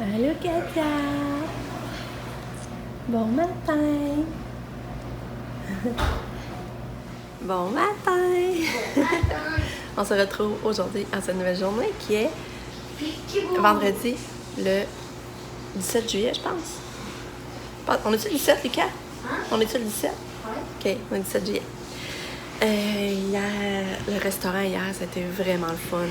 Allô, Katia! Bon matin! Bon matin! On se retrouve aujourd'hui en cette nouvelle journée qui est vendredi, le 17 juillet, je pense. On est-tu le 17, Lucas? Hein? On est-tu le 17? Ouais. OK, on est le 17 juillet. Hier, le restaurant hier, c'était vraiment le fun.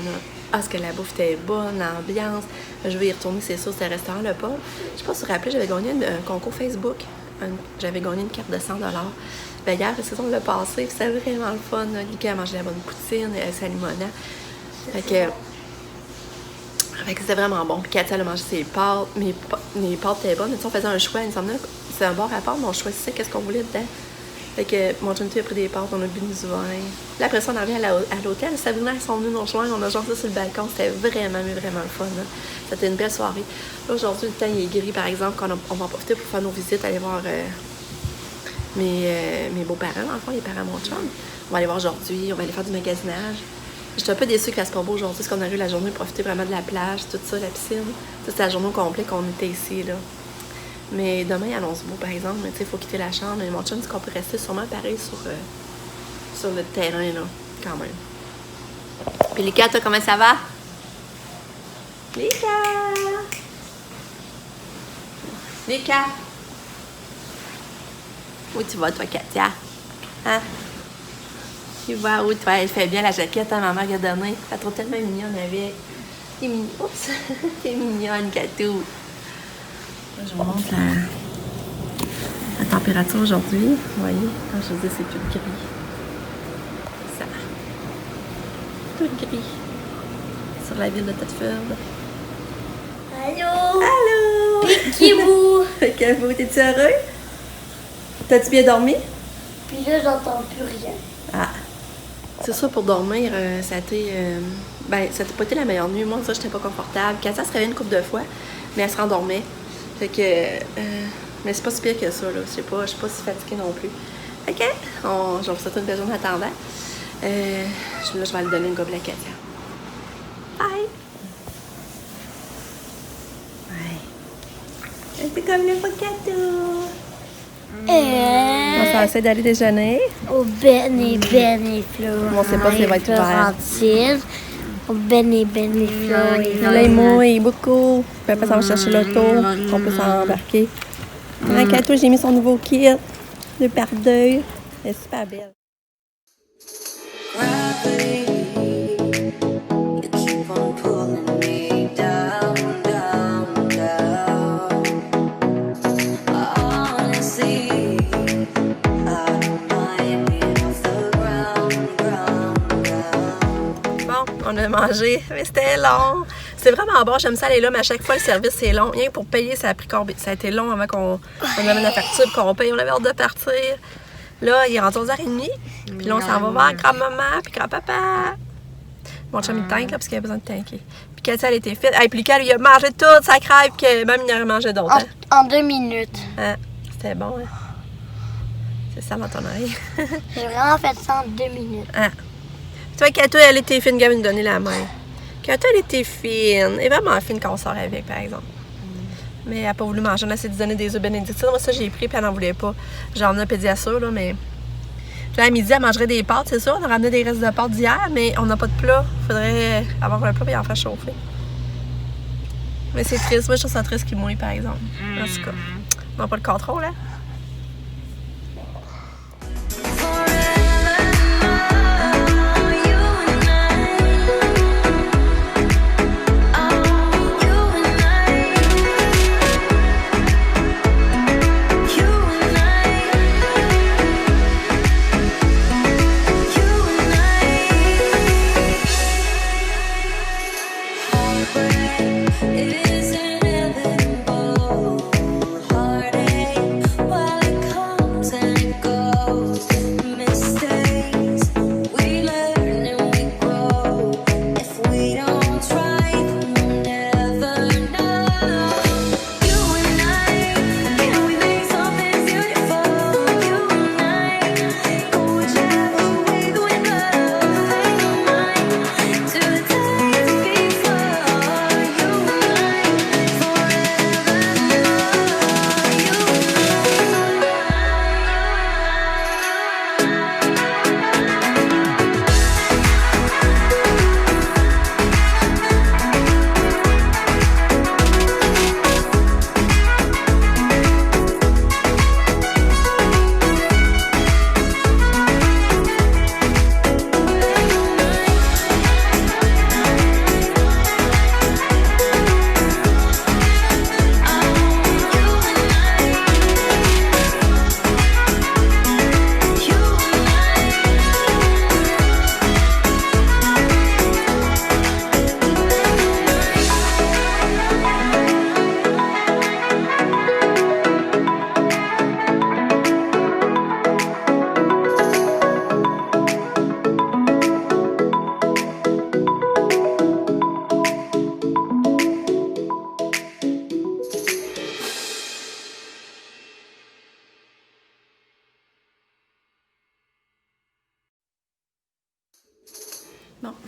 Parce que la bouffe était bonne, l'ambiance. Je vais y retourner, c'est sûr, c'était le restaurant Le Paul. Je sais pas si vous vous rappelez, j'avais gagné un concours Facebook. J'avais gagné une carte de 100 $. Ben hier, c'est ça, on l'a passé. C'était vraiment le fun. Lucas a mangé la bonne poutine, sa limonade. Fait que c'était vraiment bon. Puis Katia a mangé ses pâtes. Mes pâtes étaient bonnes. On faisait un choix. Il me semblait que c'est un bon rapport, mais on choisissait qu'est-ce qu'on voulait dedans. Fait que mon chum a pris des pâtes, on a bu du vin. Là, après ça, on arrivait à l'hôtel. Sabrina, ils sont venus nous rejoindre. On a jasé sur le balcon. C'était vraiment, mais vraiment le fun. Là. C'était une belle soirée. Là, aujourd'hui, le temps il est gris, par exemple. On va en profiter pour faire nos visites, aller voir mes beaux-parents, dans le fond, les parents de mon chum. On va aller voir aujourd'hui. On va aller faire du magasinage. J'étais un peu déçue qu'il fasse pas beau aujourd'hui, parce qu'on a eu la journée pour profiter vraiment de la plage, tout ça, la piscine. C'était la journée au complet qu'on était ici, là. Mais demain, il annonce beau, par exemple. Mais tu sais, il faut quitter la chambre. Et mon chum dit qu'on peut rester sûrement pareil sur le terrain, là, quand même. Puis Lucas, toi, comment ça va? Lucas! Où tu vas, toi, Katia? Hein? Tu vas où, toi? Elle fait bien la jaquette, hein, maman lui a donné. Elle trouve tellement mignonne avec. T'es mignonne. Oups! T'es mignonne, Katou. Je vous montre la température aujourd'hui. Vous voyez, quand je vous dis c'est tout gris. Ça. Tout gris. Sur la ville de Thetford. Allô? Allô! Piquez-vous! Piquez-vous, t'es-tu heureux? T'as-tu bien dormi? Puis là, j'entends plus rien. Ah. C'est ça, pour dormir, ça a été... ça n'a pas été la meilleure nuit. Moi, ça, j'étais pas confortable. Katia se réveillait une couple de fois, mais elle se rendormait. Fait que... mais c'est pas si pire que ça, là. Je suis pas si fatiguée non plus. Fait que... je vais vous souhaiter une belle journée en attendant. Là, je vais aller donner une gobelet à Katia. Bye! Ouais. C'est comme le Katou! On essaie d'aller déjeuner. Au Ben et Flo. On sait pas si ça va être ouvert. Au Ben et Flo. Là, il mouille beaucoup. Puis après, ça va chercher l'auto. On peut s'embarquer. Là, Katou, j'ai mis son nouveau kit. 2 par 2. Elle est super belle. On a mangé, mais c'était long. C'est vraiment bon, j'aime ça aller là, mais à chaque fois, le service, c'est long. Rien que pour payer, ça a pris combien? Ça a été long avant qu'on amène la facture, qu'on paye. On avait hâte de partir. Là, il est rendu 11h30. Puis là, on s'en va voir grand-maman puis grand-papa. Mon chum, il tank, là, parce qu'il a besoin de tanker. Puis Katia, elle était fit. Et puis Lucas, lui, il a mangé toute sa crêpe, que même il en a mangé d'autres. Hein? En 2 minutes. Ah, c'était bon, hein? C'est ça dans ton oreille. J'ai vraiment fait ça en 2 minutes. Ah. Toi, Katia, elle était fine, Gavin, me donner la main. Katia, elle était fine. Elle est vraiment fine quand on sort avec, par exemple. Mais elle n'a pas voulu manger. On a essayé de donner des œufs bénédictines. Moi, ça, j'ai pris, puis elle n'en voulait pas. J'en ai un pédiasure, là, mais... Puis là, à midi, elle mangerait des pâtes, c'est sûr. On a ramené des restes de pâtes d'hier, mais on n'a pas de plat. Il faudrait avoir un plat et en faire chauffer. Mais c'est triste. Moi, je trouve ça triste qu'il mouille, par exemple. En tout cas, on n'a pas le contrôle, hein? It is inevitable, heartache.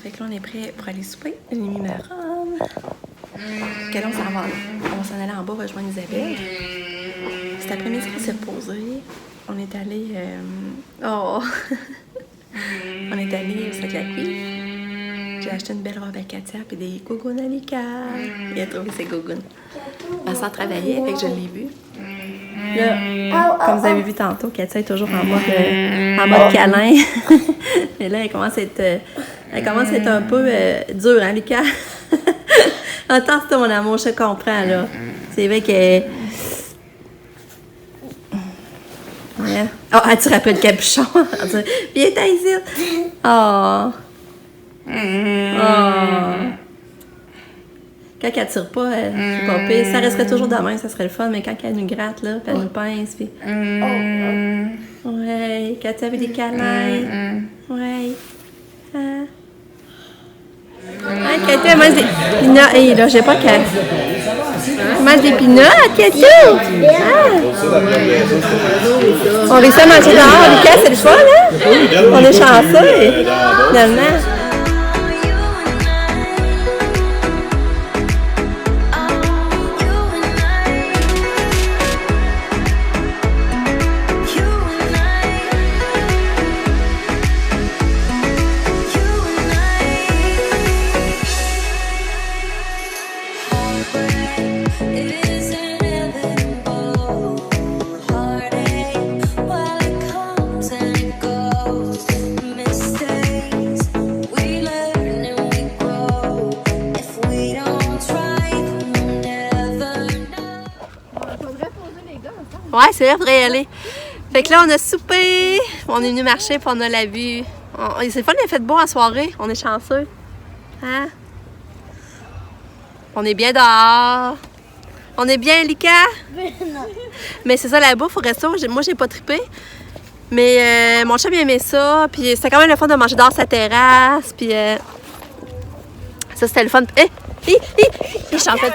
Fait que là, on est prêt pour aller souper. J'ai mis ma robe. Que là, on s'en va aller en bas, rejoindre Isabelle. Cet après-midi, on s'est reposé. On est allé... on est allé au Sac-Lac-Puy. J'ai acheté une belle robe à Katia et des gougounes à Lika. Il a trouvé ses gougounes. Elle s'en travaillait, fait que je l'ai vu. Là, comme vous avez vu tantôt, Katia est toujours en mode câlin. Et là, elle commence à être un peu dure, hein, Lucas? Attends, c'est mon amour, je te comprends, là. C'est vrai que... Ouais. Oh, elle tire un peu le capuchon. Viens, t'as ici. Oh. Oh. Quand elle tire pas, c'est pas pire. Ça resterait toujours de même, ça serait le fun, mais quand elle nous gratte, là, puis elle nous pince, puis... Ouais, quand tu avais des câlins. Ouais. Hein? Ah, Katia, mange des pinottes. Hé, là, j'ai pas qu'elle. Mange des pinottes, Katia. Ah. On réussit à manger dehors, Lucas, c'est le fun, hein? On est chanceux, finalement. Ouais, c'est vrai, faudrait y aller. Fait que là, on a soupé, on est venu marcher, puis on a la vue. C'est fun, il a fait beau en soirée, on est chanceux. Hein? On est bien dehors. On est bien, Lika? Mais c'est ça, la bouffe au resto, moi, j'ai pas trippé. Mais mon chum, il aimait ça, puis c'était quand même le fun de manger dehors sa terrasse, puis ça, c'était le fun. Je suis en fait...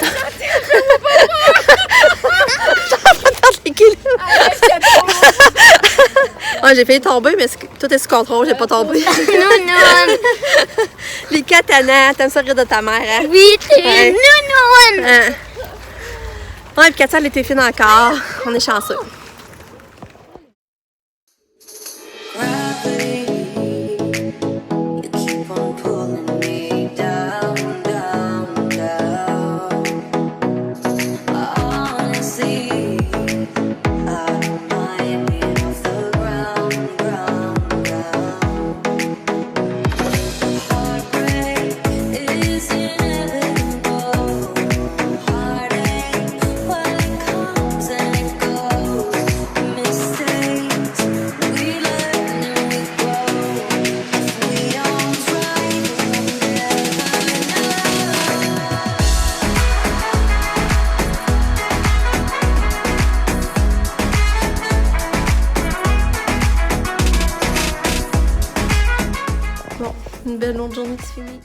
Ouais, j'ai failli tomber, mais tout est sous contrôle, j'ai pas tombé. Nounoun! Lika, t'aimes ça rire de ta mère, hein? Oui, tu es nounoun! Ouais, puis Katia, elle était fine encore. On est chanceux. Bon, une belle longue journée qui se finit.